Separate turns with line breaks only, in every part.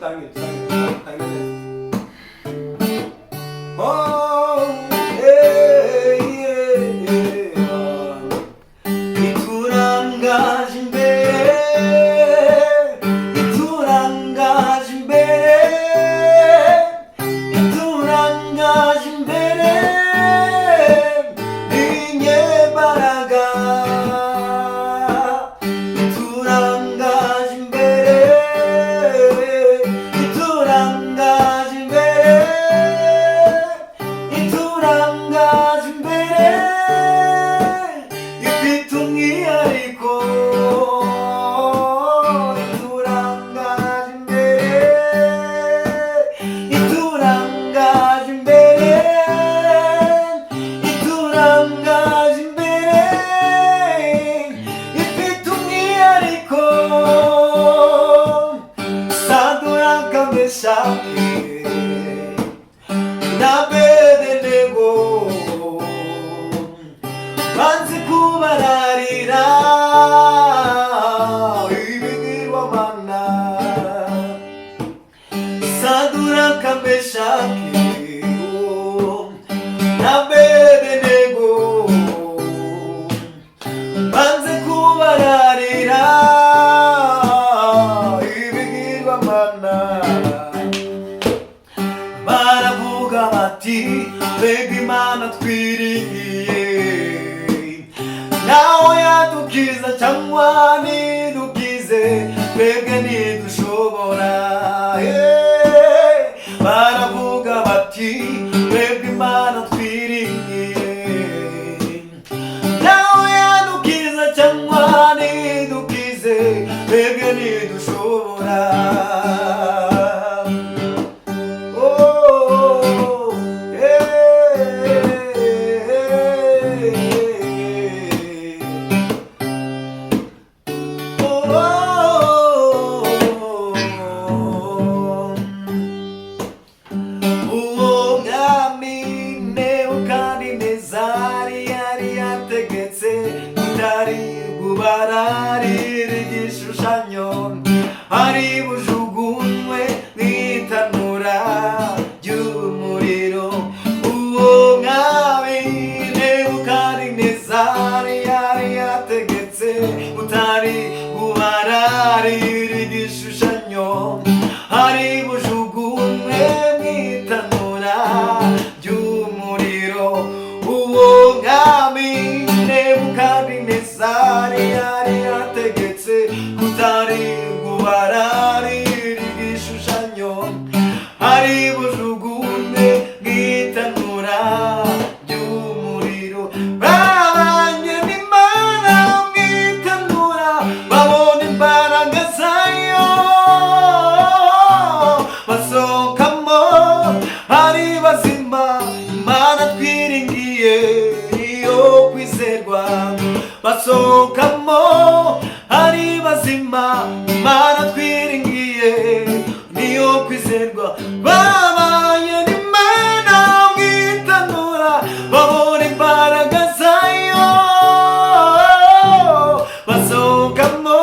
다행이다. 이투랑 가진 베레 이투랑 가진 베레 이투랑 가진 베레 링에 바라가 이투랑 가진 베레 이투랑 가진 베레 이투랑 가진 베레 이 피통이 아니고 이투랑 가진 베레 이투랑 가진 베레 이투랑 가진 베레 이 피통이 아니고 사도랑 감사히 나 베데내고 만세 구만하리라 이백일과 만나 사두랑 감사히고 나 베데내고 만세 구만하리라 이백일과 만나 Marabuga mati, baby mana twiriye. Naoya dukiza changwani dukize, begani dushobora. Marabuga mati, baby mana twiriye. Naoya dukiza changwani dukize, begani dushobora. Ari bujugunwe nitanura y'umuriro uwo mwami Nebukadinezari yari yategetse utari bubararira igishushanyo ari bujugunwe nitanura y'umuriro uwo mwami Nebukadinezari yari yategetse utari bubararira igishushanyo ari bujugunwe bw'itanura ry'umuriro babanye n'Imana bw'itanura babona imbaraga zayo basohokamo ari bazima Imana twiringiye niyo kwizerwa basohokamo ari bazima Imana twiringiye niyo kwizerwa babanye n'Imana mwitanura babona imbaraga zayo basohokamo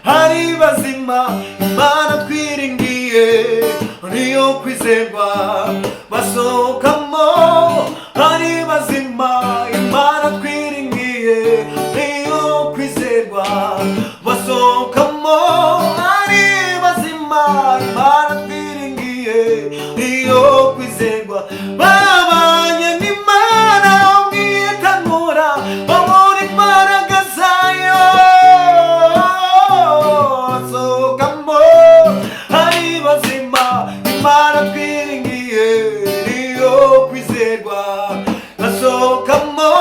ari bazima Imana twiringiye niyo kwizerwa basohokamo ari bazima Imana twiringiye niyo kwizerwa basohokamo ari bazima Imana twiringiye niyo kwizerwa babanye n'Imana mwitanura babona imbaraga zayo basohokamo ari bazima Imana twiringiye niyo kwizerwa basohokamo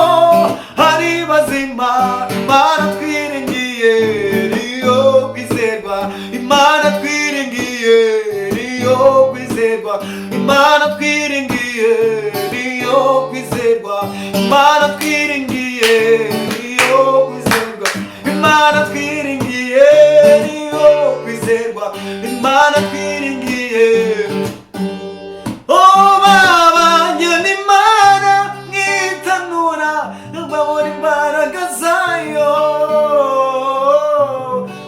ari bazima Imana twiringiye niyo kwizerwa Imana twiringiye niyo kwizerwa Imana twiringiye niyo kwizerwa Imana twiringiye niyo kwizerwa Imana twiringiye niyo kwizerwa Imana twiringiye oh babanye n'Imana mwitanura babona imbaraga zayo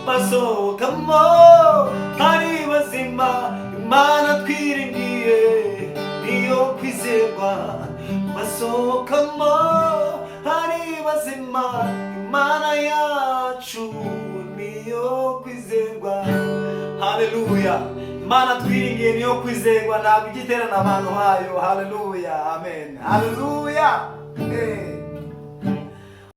basohokamo ari bazima kwizerwa basohokamo ari bazima. Imana yacu niyo kwizerwa. Haleluya. Imana twiringiye niyo kwizerwa, ntabwo igiterana abantu bayo. Haleluya, amen. Haleluya.